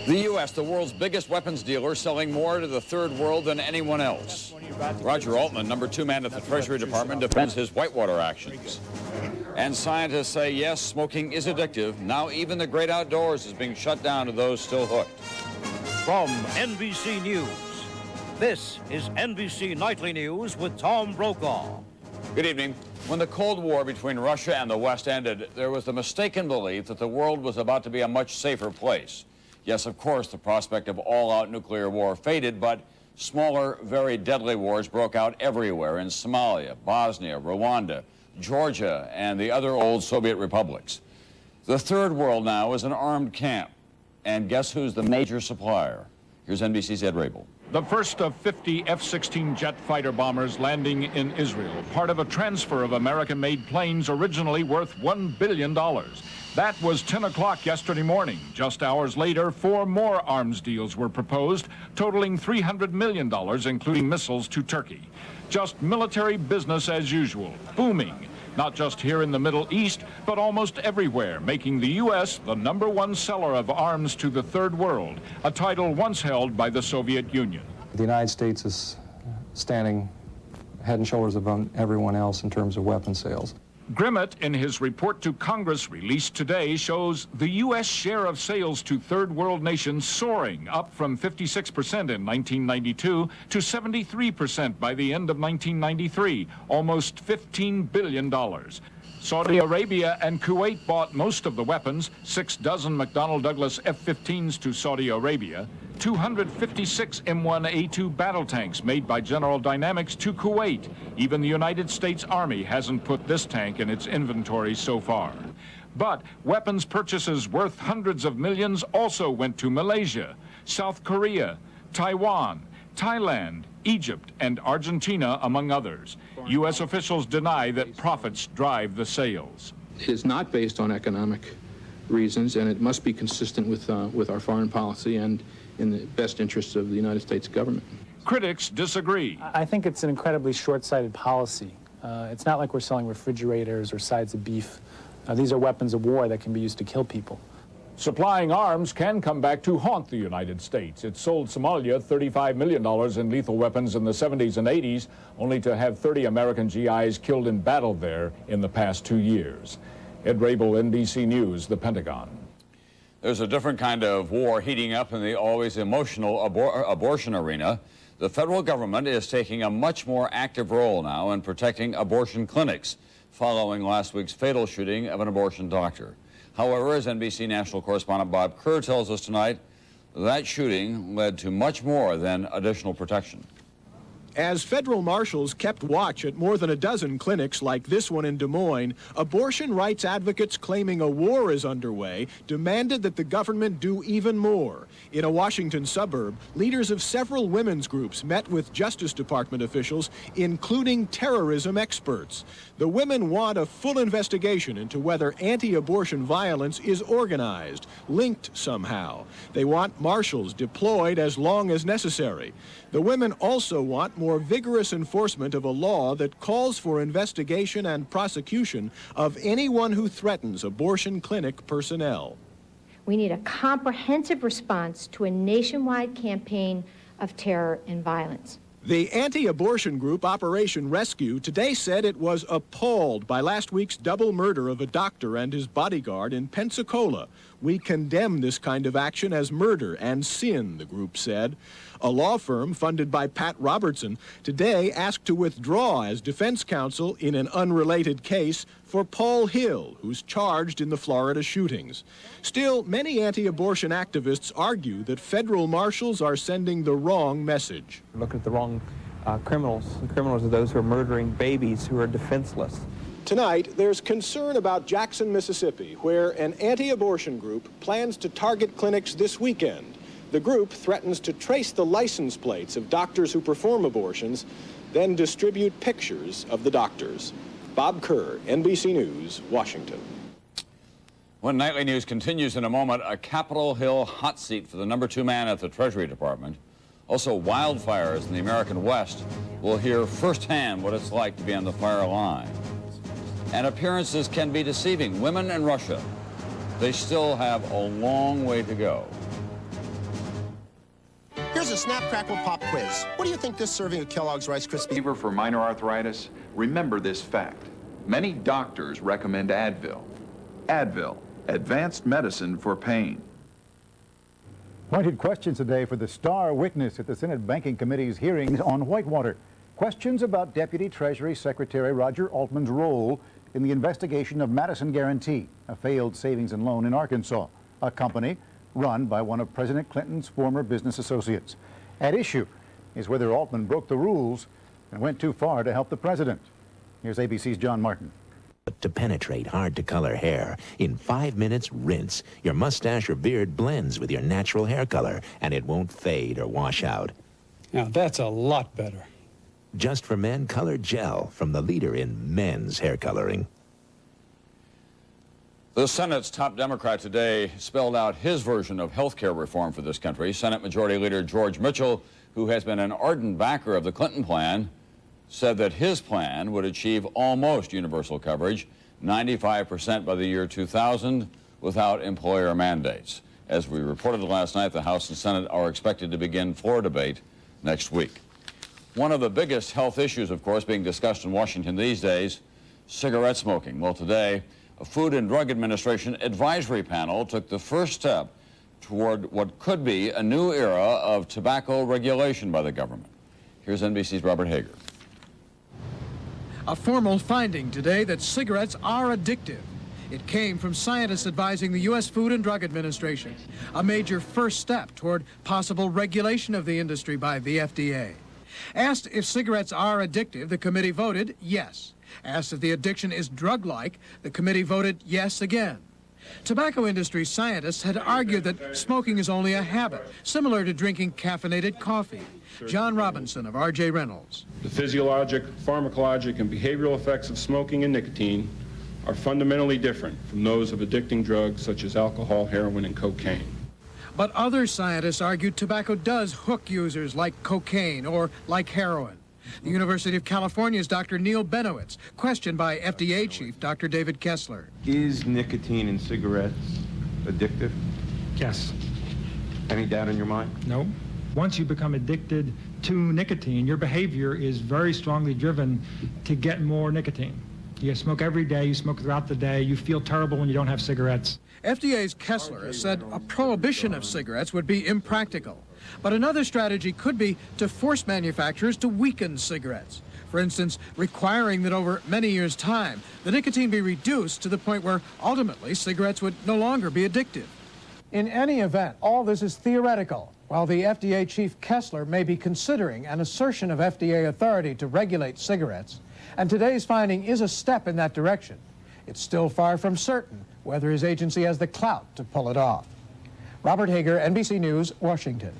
The U.S., the world's biggest weapons dealer, selling more to the third world than anyone else. Roger Altman, #2 man at the Treasury Department, defends his Whitewater actions. And scientists say, yes, smoking is addictive. Now even the great outdoors is being shut down to those still hooked. From NBC News, this is NBC Nightly News with Tom Brokaw. Good evening. When the Cold War between Russia and the West ended, there was the mistaken belief that the world was about to be a much safer place. Yes, of course, the prospect of all-out nuclear war faded, but smaller, very deadly wars broke out everywhere in Somalia, Bosnia, Rwanda, Georgia, and the other old Soviet republics. The third world now is an armed camp. And guess who's the major supplier? Here's NBC's Ed Rabel. The first of 50 F-16 jet fighter bombers landing in Israel, part of a transfer of American-made planes originally worth $1 billion. That was 10 o'clock yesterday morning. Just hours later, 4 more arms deals were proposed, totaling $300 million, including missiles to Turkey. Just military business as usual, booming. Not just here in the Middle East, but almost everywhere, making the U.S. the #1 seller of arms to the third world, a title once held by the Soviet Union. The United States is standing head and shoulders above everyone else in terms of weapon sales. Grimmett, in his report to Congress released today, shows the U.S. share of sales to third world nations soaring, up from 56% in 1992 to 73% by the end of 1993, almost $15 billion. Saudi Arabia and Kuwait bought most of the weapons, 6 dozen McDonnell Douglas F-15s to Saudi Arabia, 256 M1A2 battle tanks made by General Dynamics to Kuwait. Even the United States Army hasn't put this tank in its inventory so far. But weapons purchases worth hundreds of millions also went to Malaysia, South Korea, Taiwan, Thailand, Egypt, and Argentina, among others. U.S. officials deny that profits drive the sales. It is not based on economic reasons, and it must be consistent with our foreign policy and in the best interests of the United States government. Critics disagree. I think it's an incredibly short-sighted policy. It's not like we're selling refrigerators or sides of beef. These are weapons of war that can be used to kill people. Supplying arms can come back to haunt the United States. It sold Somalia $35 million in lethal weapons in the 70s and 80s, only to have 30 American GIs killed in battle there in the past 2 years. Ed Rabel, NBC News, the Pentagon. There's a different kind of war heating up in the always emotional abortion arena. The federal government is taking a much more active role now in protecting abortion clinics, following last week's fatal shooting of an abortion doctor. However, as NBC national correspondent Bob Kerr tells us tonight, that shooting led to much more than additional protection. As federal marshals kept watch at more than a dozen clinics like this one in Des Moines, abortion rights advocates claiming a war is underway demanded that the government do even more. In a Washington suburb, leaders of several women's groups met with Justice Department officials, including terrorism experts. The women want a full investigation into whether anti-abortion violence is organized, linked somehow. They want marshals deployed as long as necessary. The women also want more vigorous enforcement of a law that calls for investigation and prosecution of anyone who threatens abortion clinic personnel. We need a comprehensive response to a nationwide campaign of terror and violence. The anti-abortion group Operation Rescue today said it was appalled by last week's double murder of a doctor and his bodyguard in Pensacola. We condemn this kind of action as murder and sin, the group said. A law firm funded by Pat Robertson today asked to withdraw as defense counsel in an unrelated case for Paul Hill, who's charged in the Florida shootings. Still, many anti-abortion activists argue that federal marshals are sending the wrong message. Look at the wrong criminals. The criminals are those who are murdering babies who are defenseless. Tonight, there's concern about Jackson, Mississippi, where an anti-abortion group plans to target clinics this weekend. The group threatens to trace the license plates of doctors who perform abortions, then distribute pictures of the doctors. Bob Kerr, NBC News, Washington. When Nightly News continues in a moment, a Capitol Hill hot seat for the #2 man at the Treasury Department. Also, wildfires in the American West. We'll hear firsthand what it's like to be on the fire line. And appearances can be deceiving. Women in Russia, they still have a long way to go. is a Snap, Crackle, Pop quiz. What do you think this serving of Kellogg's Rice Krispies... Fever for minor arthritis? Remember this fact. Many doctors recommend Advil. Advil, advanced medicine for pain. Pointed questions today for the star witness at the Senate Banking Committee's hearings on Whitewater. Questions about Deputy Treasury Secretary Roger Altman's role in the investigation of Madison Guarantee, a failed savings and loan in Arkansas, a company run by one of President Clinton's former business associates. At issue is whether Altman broke the rules and went too far to help the president. Here's ABC's John Martin. To penetrate hard-to-color hair, in 5 minutes, rinse. Your mustache or beard blends with your natural hair color, and it won't fade or wash out. Now, that's a lot better. Just for Men Colored Gel from the leader in men's hair coloring. The Senate's top Democrat today spelled out his version of health care reform for this country. Senate Majority Leader George Mitchell, who has been an ardent backer of the Clinton plan, said that his plan would achieve almost universal coverage, 95% by the year 2000, without employer mandates. As we reported last night, the House and Senate are expected to begin floor debate next week. One of the biggest health issues, of course, being discussed in Washington these days, cigarette smoking. Well, today, a Food and Drug Administration advisory panel took the first step toward what could be a new era of tobacco regulation by the government. Here's NBC's Robert Hager. A formal finding today that cigarettes are addictive. It came from scientists advising the U.S. Food and Drug Administration, a major first step toward possible regulation of the industry by the FDA. Asked if cigarettes are addictive, the committee voted yes. Asked if the addiction is drug-like, the committee voted yes again. Tobacco industry scientists had argued that smoking is only a habit, similar to drinking caffeinated coffee. John Robinson of R.J. Reynolds. The physiologic, pharmacologic, and behavioral effects of smoking and nicotine are fundamentally different from those of addicting drugs such as alcohol, heroin, and cocaine. But other scientists argued tobacco does hook users like cocaine or like heroin. The University of California's Dr. Neil Benowitz, questioned by FDA Chief Dr. David Kessler. Is nicotine in cigarettes addictive? Yes. Any doubt in your mind? No. Once you become addicted to nicotine, your behavior is very strongly driven to get more nicotine. You smoke every day, you smoke throughout the day, you feel terrible when you don't have cigarettes. FDA's Kessler has said a prohibition of cigarettes would be impractical. But another strategy could be to force manufacturers to weaken cigarettes. For instance, requiring that over many years' time, the nicotine be reduced to the point where ultimately cigarettes would no longer be addictive. In any event, all this is theoretical. While the FDA Chief Kessler may be considering an assertion of FDA authority to regulate cigarettes, and today's finding is a step in that direction, it's still far from certain whether his agency has the clout to pull it off. Robert Hager, NBC News, Washington.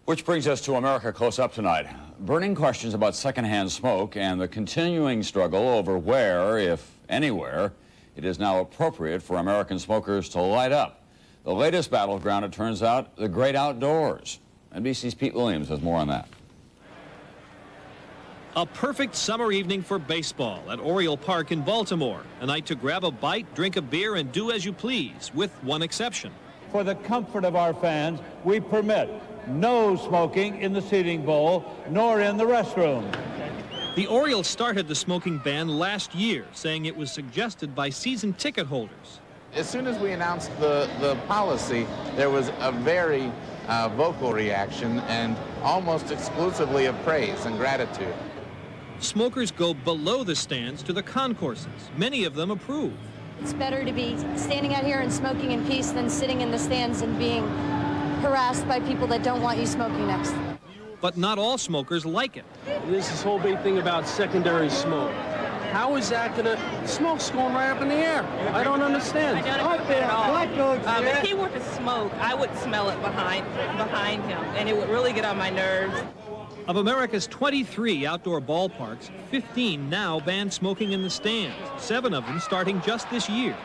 Which brings us to America Close Up tonight. Burning questions about secondhand smoke and the continuing struggle over where, if anywhere, it is now appropriate for American smokers to light up. The latest battleground, it turns out, the great outdoors. NBC's Pete Williams has more on that. A perfect summer evening for baseball at Oriole Park in Baltimore. A night to grab a bite, drink a beer, and do as you please, with one exception. For the comfort of our fans, we permit no smoking in the seating bowl, nor in the restroom. The Orioles started the smoking ban last year, saying it was suggested by season ticket holders. As soon as we announced the policy, there was a very vocal reaction and almost exclusively of praise and gratitude. Smokers go below the stands to the concourses. Many of them approve. It's better to be standing out here and smoking in peace than sitting in the stands and being harassed by people that don't want you smoking next. But not all smokers like it. There's this whole big thing about secondary smoke. How is that gonna, smoke's going right up in the air? I don't understand. I don't agree at all. If he were to smoke, I would smell it behind him, and it would really get on my nerves. Of America's 23 outdoor ballparks, 15 now ban smoking in the stands, 7 of them starting just this year.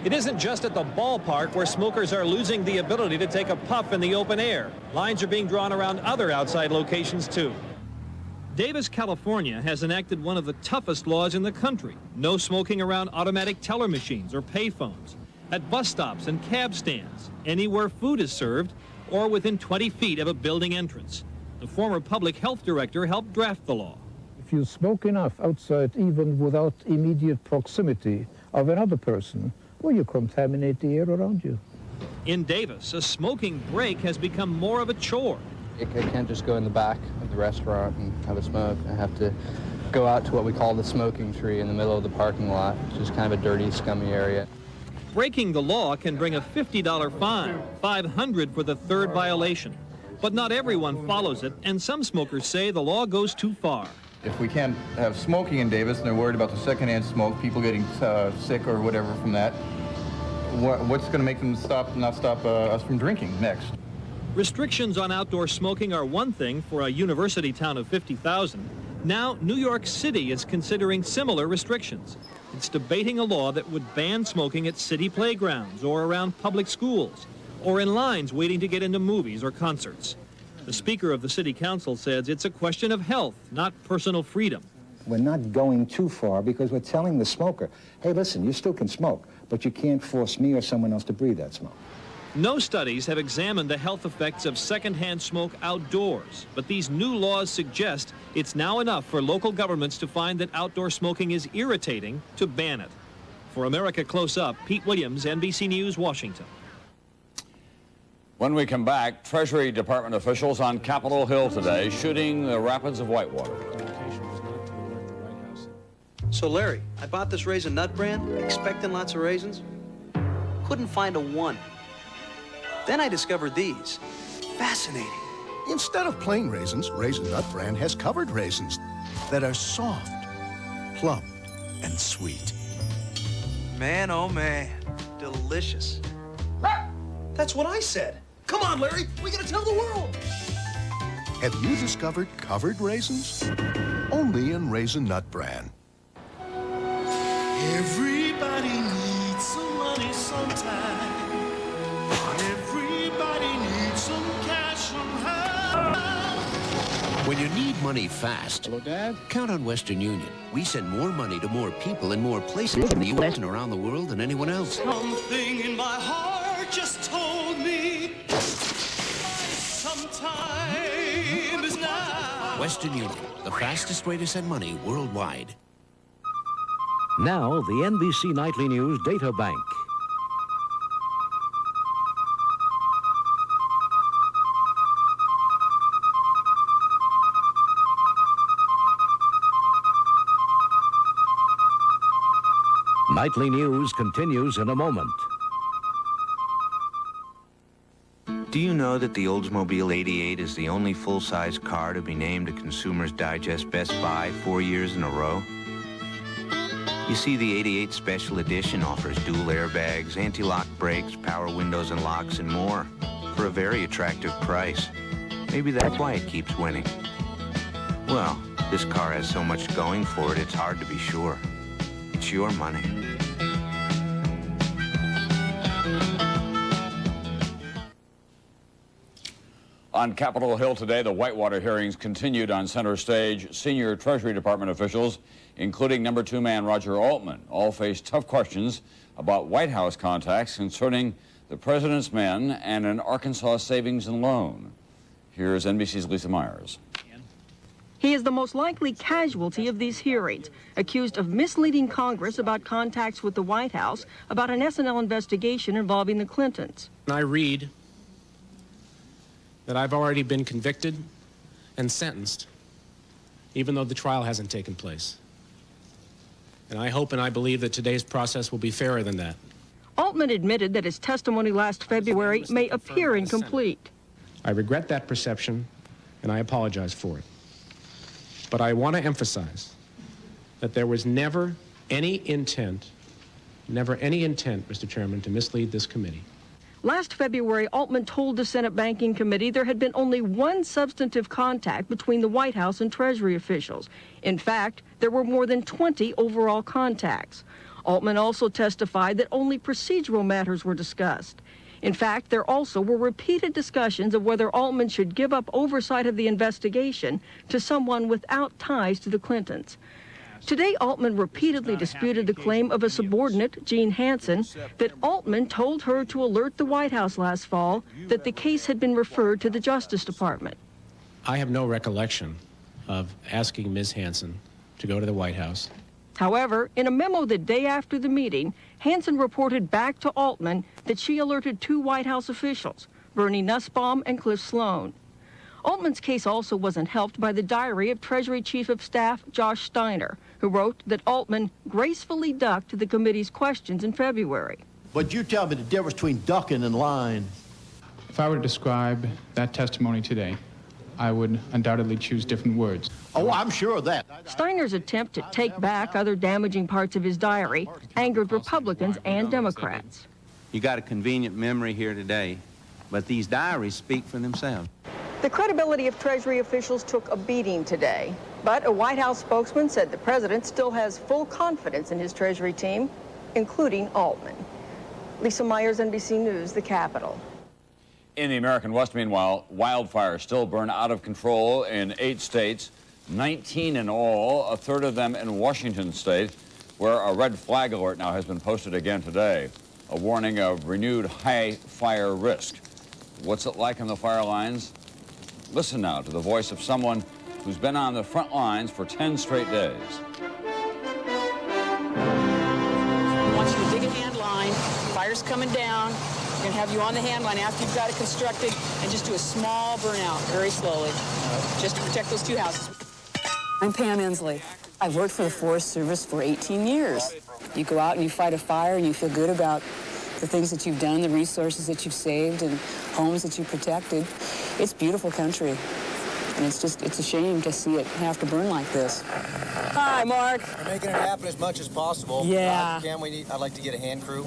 It isn't just at the ballpark where smokers are losing the ability to take a puff in the open air. Lines are being drawn around other outside locations, too. Davis, California has enacted one of the toughest laws in the country. No smoking around automatic teller machines or payphones, at bus stops and cab stands, anywhere food is served, or within 20 feet of a building entrance. The former public health director helped draft the law. If you smoke enough outside, even without immediate proximity of another person, well, you contaminate the air around you. In Davis, a smoking break has become more of a chore. I can't just go in the back of the restaurant and have a smoke. I have to go out to what we call the smoking tree in the middle of the parking lot, which is kind of a dirty, scummy area. Breaking the law can bring a $50 fine, $500 for the third violation. But not everyone follows it, and some smokers say the law goes too far. If we can't have smoking in Davis and they're worried about the secondhand smoke, people getting sick or whatever from that, what's going to make them not stop us from drinking next? Restrictions on outdoor smoking are one thing for a university town of 50,000. Now, New York City is considering similar restrictions. It's debating a law that would ban smoking at city playgrounds or around public schools or in lines waiting to get into movies or concerts. The Speaker of the City Council says it's a question of health, not personal freedom. We're not going too far because we're telling the smoker, hey, listen, you still can smoke, but you can't force me or someone else to breathe that smoke. No studies have examined the health effects of secondhand smoke outdoors, but these new laws suggest it's now enough for local governments to find that outdoor smoking is irritating to ban it. For America Close Up, Pete Williams, NBC News, Washington. When we come back, Treasury Department officials on Capitol Hill today shooting the rapids of Whitewater. So, Larry, I bought this Raisin Nut brand, expecting lots of raisins. Couldn't find a one. Then I discovered these. Fascinating. Instead of plain raisins, Raisin Nut brand has covered raisins that are soft, plump, and sweet. Man, oh man, delicious. That's what I said. Come on, Larry, we gotta tell the world. Have you discovered covered raisins? Only in Raisin Nut brand. Everybody needs some money sometime. Everybody needs some cash somehow. When you need money fast, hello, Dad? Count on Western Union. We send more money to more people in more places in the U.S. and around the world than anyone else. Something in my heart just told me sometime is now. Western Union, the fastest way to send money worldwide. Now, the NBC Nightly News Data Bank. Nightly News continues in a moment. Do you know that the Oldsmobile 88 is the only full-size car to be named a Consumer's Digest Best Buy 4 years in a row? You see, the 88 Special Edition offers dual airbags, anti-lock brakes, power windows and locks, and more for a very attractive price. Maybe that's why it keeps winning. Well, this car has so much going for it, it's hard to be sure. It's your money. On Capitol Hill today, the Whitewater hearings continued on center stage. Senior Treasury Department officials, including number 2 man Roger Altman, all faced tough questions about White House contacts concerning the president's men and an Arkansas savings and loan. Here's NBC's Lisa Myers. He is the most likely casualty of these hearings, accused of misleading Congress about contacts with the White House about an SNL investigation involving the Clintons. I read that I've already been convicted and sentenced, even though the trial hasn't taken place. And I hope and I believe that today's process will be fairer than that. Altman admitted that his testimony last February may appear incomplete. I regret that perception, and I apologize for it. But I want to emphasize that there was never any intent, Mr. Chairman, to mislead this committee. Last February, Altman told the Senate Banking Committee there had been only one substantive contact between the White House and Treasury officials. In fact, there were more than 20 overall contacts. Altman also testified that only procedural matters were discussed. In fact, there also were repeated discussions of whether Altman should give up oversight of the investigation to someone without ties to the Clintons. Today, Altman repeatedly disputed the claim of a subordinate, Jean Hansen, that Altman told her to alert the White House last fall that the case had been referred to the Justice Department. I have no recollection of asking Ms. Hansen to go to the White House. However, in a memo the day after the meeting, Hansen reported back to Altman that she alerted 2 White House officials, Bernie Nussbaum and Cliff Sloan. Altman's case also wasn't helped by the diary of Treasury Chief of Staff Josh Steiner, who wrote that Altman gracefully ducked the committee's questions in February. But you tell me the difference between ducking and lying. If I were to describe that testimony today, I would undoubtedly choose different words. Oh, I'm sure of that. Steiner's attempt to take back other damaging parts of his diary angered Republicans and Democrats. You got a convenient memory here today, but these diaries speak for themselves. The credibility of Treasury officials took a beating today, but a White House spokesman said the president still has full confidence in his Treasury team, including Altman. Lisa Myers, NBC News, the Capitol. In the American West, meanwhile, wildfires still burn out of control in 8 states, 19 in all, a third of them in Washington state, where a red flag alert now has been posted again today, a warning of renewed high fire risk. What's it like on the fire lines? Listen now to the voice of someone who's been on the front lines for 10 straight days. I want you to dig a hand line, fire's coming down. We're going to have you on the hand line after you've got it constructed and just do a small burnout very slowly, just to protect those 2 houses. I'm Pam Inslee. I've worked for the Forest Service for 18 years. You go out and you fight a fire and you feel good about the things that you've done, the resources that you've saved, and homes that you protected. It's beautiful country. And it's a shame to see it have to burn like this. Hi, Mark. We're making it happen as much as possible. Yeah. I'd like to get a hand crew.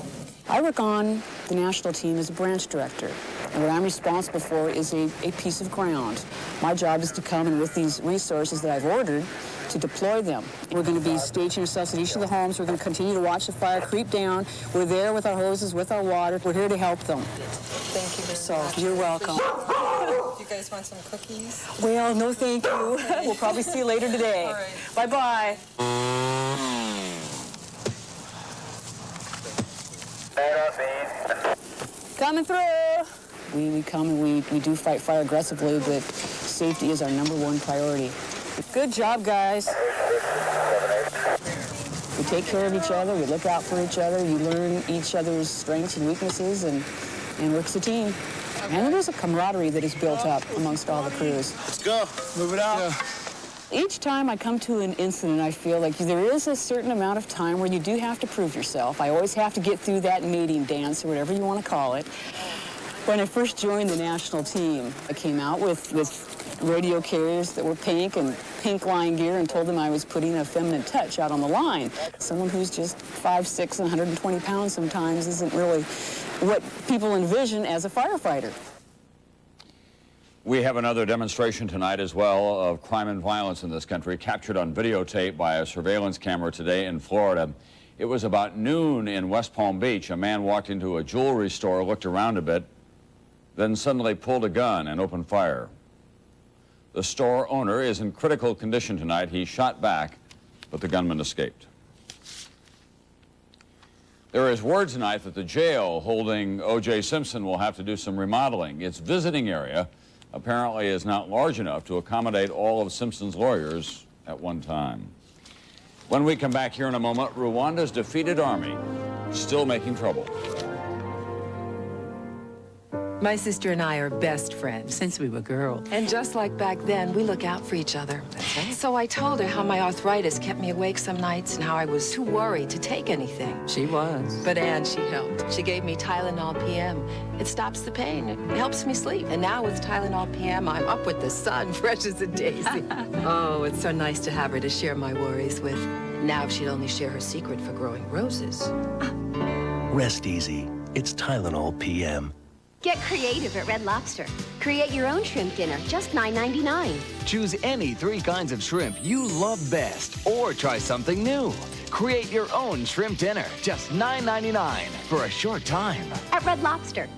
I work on the national team as a branch director. And what I'm responsible for is a piece of ground. My job is to come and with these resources that I've ordered, to deploy them. We're going to be staging ourselves at each of the homes. We're going to continue to watch the fire creep down. We're there with our hoses, with our water. We're here to help them. Thank you very much. You're welcome. You guys want some cookies? Well, no thank you. We'll probably see you later today. All right. Bye-bye. Coming through. We come and we do fight fire aggressively, but safety is our #1 priority. Good job, guys. We take care of each other. We look out for each other. You learn each other's strengths and weaknesses and work as a team. And there's a camaraderie that is built up amongst all the crews. Let's go. Move it out. Yeah. Each time I come to an incident, I feel like there is a certain amount of time where you do have to prove yourself. I always have to get through that mating dance, or whatever you want to call it. When I first joined the national team, I came out with radio carriers that were pink and pink line gear and told them I was putting a feminine touch out on the line. Someone who's just 5'6" and 120 pounds sometimes isn't really what people envision as a firefighter. We have another demonstration tonight as well of crime and violence in this country, captured on videotape by a surveillance camera today in Florida. It was about noon in West Palm Beach. A man walked into a jewelry store, looked around a bit, then suddenly pulled a gun and opened fire. The store owner is in critical condition tonight. He shot back, but the gunman escaped. There is word tonight that the jail holding O.J. Simpson will have to do some remodeling. Its visiting area apparently is not large enough to accommodate all of Simpson's lawyers at one time. When we come back here in a moment, Rwanda's defeated army still making trouble. My sister and I are best friends since we were girls. And just like back then, we look out for each other. So I told her how my arthritis kept me awake some nights and how I was too worried to take anything. She was. But Ann, she helped. She gave me Tylenol PM. It stops the pain. It helps me sleep. And now with Tylenol PM, I'm up with the sun, fresh as a daisy. Oh, it's so nice to have her to share my worries with. Now she'd only share her secret for growing roses. Rest easy. It's Tylenol PM. Get creative at Red Lobster. Create your own shrimp dinner, just $9.99. Choose any 3 kinds of shrimp you love best, or try something new. Create your own shrimp dinner, just $9.99 for a short time. At Red Lobster.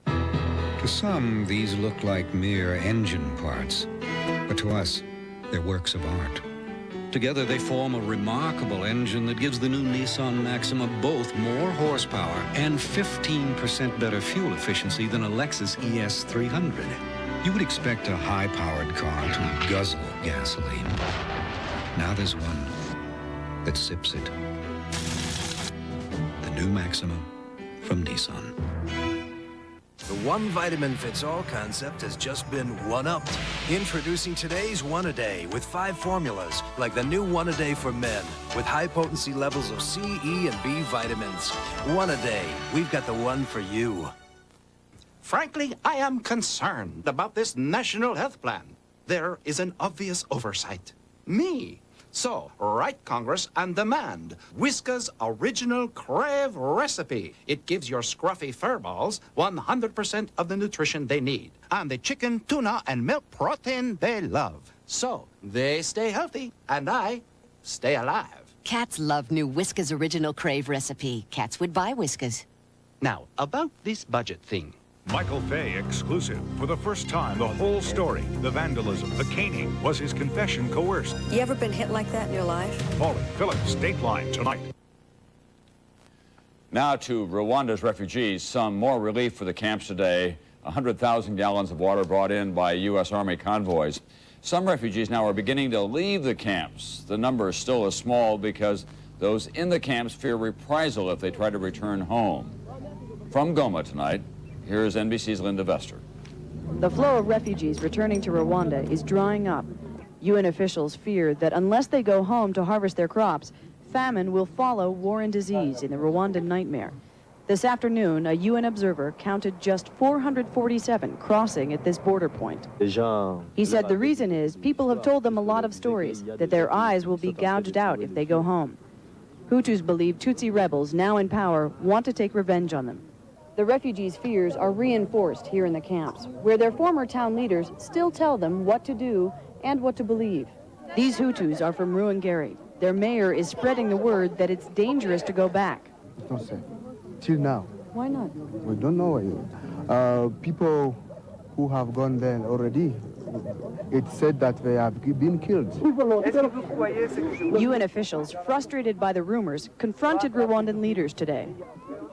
To some, these look like mere engine parts, but to us, they're works of art. Together, they form a remarkable engine that gives the new Nissan Maxima both more horsepower and 15% better fuel efficiency than a Lexus ES 300. You would expect a high-powered car to guzzle gasoline. Now there's one that sips it. The new Maxima from Nissan. The one vitamin fits all concept has just been one-upped. Introducing today's One-A-Day with 5 formulas, like the new One-A-Day for men, with high potency levels of C, E, and B vitamins. One-A-Day, we've got the one for you. Frankly, I am concerned about this national health plan. There is an obvious oversight. Me. So, write Congress and demand Whiskas Original Crave Recipe. It gives your scruffy furballs 100% of the nutrition they need and the chicken, tuna, and milk protein they love. So, they stay healthy and I stay alive. Cats love new Whiskas Original Crave Recipe. Cats would buy Whiskas. Now, about this budget thing. Michael Fay exclusive. For the first time, the whole story, the vandalism, the caning, was his confession coerced? You ever been hit like that in your life? Paulie Phillips, Dateline tonight. Now to Rwanda's refugees. Some more relief for the camps today. 100,000 gallons of water brought in by U.S. Army convoys. Some refugees now are beginning to leave the camps. The number still is small because those in the camps fear reprisal if they try to return home. From Goma tonight, here's NBC's Linda Vester. The flow of refugees returning to Rwanda is drying up. UN officials fear that unless they go home to harvest their crops, famine will follow war and disease in the Rwandan nightmare. This afternoon, a UN observer counted just 447 crossing at this border point. He said the reason is people have told them a lot of stories, that their eyes will be gouged out if they go home. Hutus believe Tutsi rebels, now in power, want to take revenge on them. The refugees' fears are reinforced here in the camps, where their former town leaders still tell them what to do and what to believe. These Hutus are from Rwangari. Their mayor is spreading the word that it's dangerous to go back. Till now. Why not? We don't know. People who have gone there already, it said that they have been killed. UN officials, frustrated by the rumors, confronted Rwandan leaders today.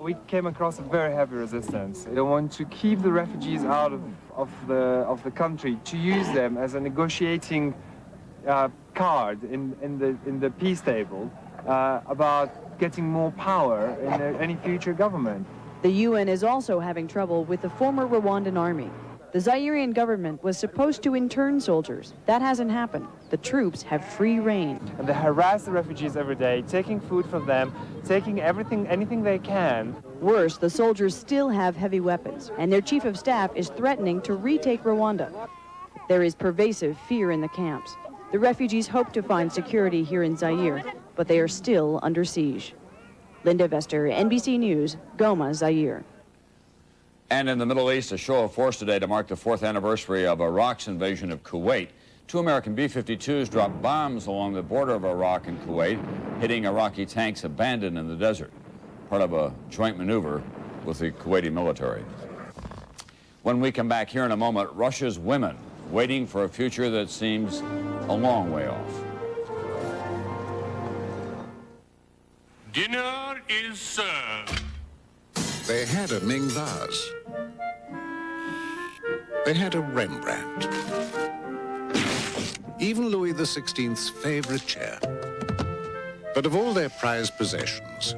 We came across a very heavy resistance. They want to keep the refugees out of the country, to use them as a negotiating card in the peace table about getting more power in any future government. The UN is also having trouble with the former Rwandan army. The Zairian government was supposed to intern soldiers. That hasn't happened. The troops have free rein. And they harass the refugees every day, taking food from them, taking anything they can. Worse, the soldiers still have heavy weapons, and their chief of staff is threatening to retake Rwanda. There is pervasive fear in the camps. The refugees hope to find security here in Zaire, but they are still under siege. Linda Vester, NBC News, Goma, Zaire. And in the Middle East, a show of force today to mark the 4th anniversary of Iraq's invasion of Kuwait. 2 American B-52s dropped bombs along the border of Iraq and Kuwait, hitting Iraqi tanks abandoned in the desert, part of a joint maneuver with the Kuwaiti military. When we come back here in a moment, Russia's women waiting for a future that seems a long way off. Dinner is served. They had a Ming vase. They had a Rembrandt. Even Louis XVI's favorite chair. But of all their prized possessions,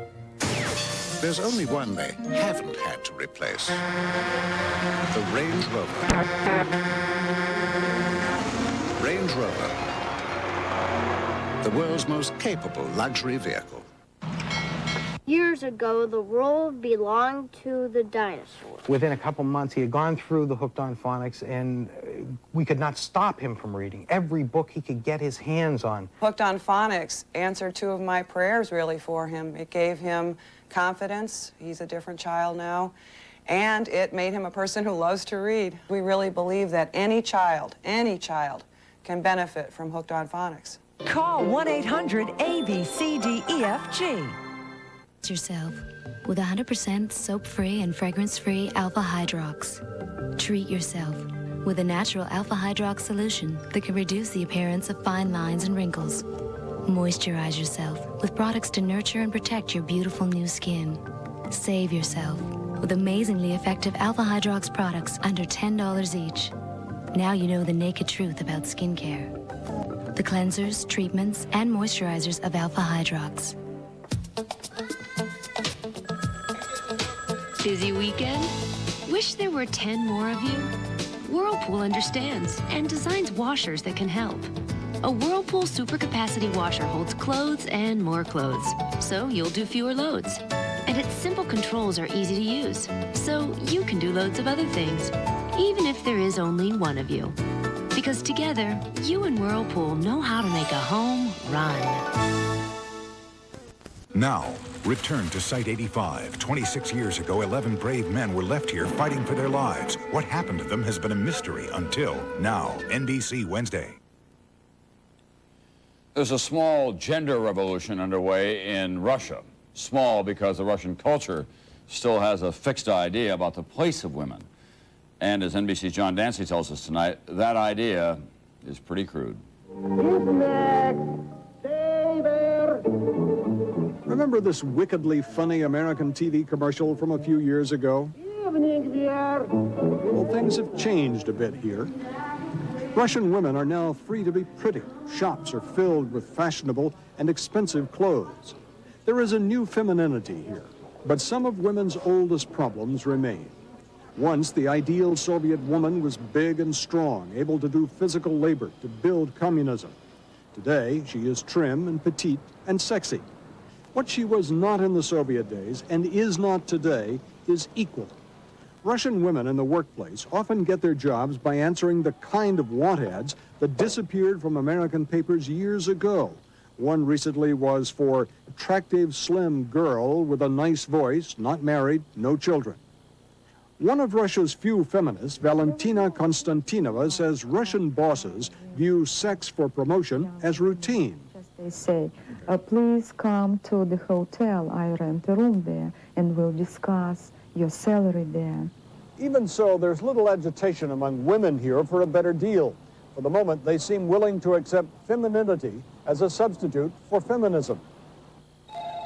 there's only one they haven't had to replace. The Range Rover. Range Rover. The world's most capable luxury vehicle. Years ago, the world belonged to the dinosaurs. Within a couple months, he had gone through the Hooked on Phonics, and we could not stop him from reading every book he could get his hands on. Hooked on Phonics answered 2 of my prayers, really, for him. It gave him confidence. He's a different child now. And it made him a person who loves to read. We really believe that any child can benefit from Hooked on Phonics. Call 1-800-ABCDEFG. Yourself with 100% soap-free and fragrance-free Alpha Hydrox. Treat yourself with a natural Alpha Hydrox solution that can reduce the appearance of fine lines and wrinkles. Moisturize yourself with products to nurture and protect your beautiful new skin. Save yourself with amazingly effective Alpha Hydrox products under $10 each. Now you know the naked truth about skincare. The cleansers, treatments, and moisturizers of Alpha Hydrox. Busy weekend? Wish there were 10 more of you? Whirlpool understands and designs washers that can help. A Whirlpool supercapacity washer holds clothes and more clothes, so you'll do fewer loads. And its simple controls are easy to use, so you can do loads of other things, even if there is only one of you. Because together, you and Whirlpool know how to make a home run. Now, return to Site 85. 26 years ago, 11 brave men were left here fighting for their lives. What happened to them has been a mystery until now. NBC Wednesday. There's a small gender revolution underway in Russia. Small because the Russian culture still has a fixed idea about the place of women. And as NBC's John Dancy tells us tonight, that idea is pretty crude. Remember this wickedly funny American TV commercial from a few years ago? Well, things have changed a bit here. Russian women are now free to be pretty. Shops are filled with fashionable and expensive clothes. There is a new femininity here, but some of women's oldest problems remain. Once, the ideal Soviet woman was big and strong, able to do physical labor to build communism. Today, she is trim and petite and sexy. What she was not in the Soviet days and is not today is equal. Russian women in the workplace often get their jobs by answering the kind of want ads that disappeared from American papers years ago. One recently was for attractive, slim girl with a nice voice, not married, no children. One of Russia's few feminists, Valentina Konstantinova, says Russian bosses view sex for promotion as routine. They say, please come to the hotel. I rent a room there, and we'll discuss your salary there. Even so, there's little agitation among women here for a better deal. For the moment, they seem willing to accept femininity as a substitute for feminism.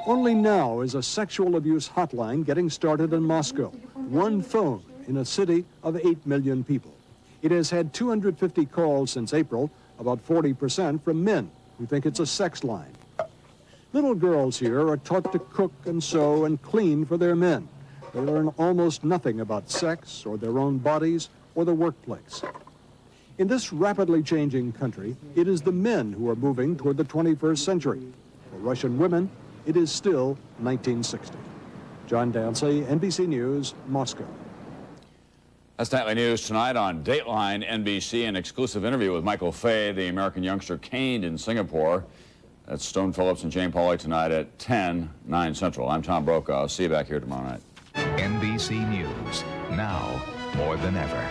Only now is a sexual abuse hotline getting started in Moscow. One phone in a city of 8 million people. It has had 250 calls since April, about 40% from men who think it's a sex line. Little girls here are taught to cook and sew and clean for their men. They learn almost nothing about sex or their own bodies or the workplace. In this rapidly changing country, it is the men who are moving toward the 21st century. For Russian women, it is still 1960. John Dancy, NBC News, Moscow. That's Nightly News tonight on Dateline NBC, an exclusive interview with Michael Fay, the American youngster caned in Singapore. That's Stone Phillips and Jane Pauley tonight at 10, 9 Central. I'm Tom Brokaw. I'll see you back here tomorrow night. NBC News, now more than ever.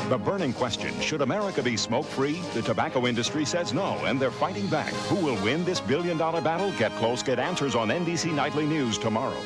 The burning question, should America be smoke-free? The tobacco industry says no, and they're fighting back. Who will win this billion-dollar battle? Get close, get answers on NBC Nightly News tomorrow.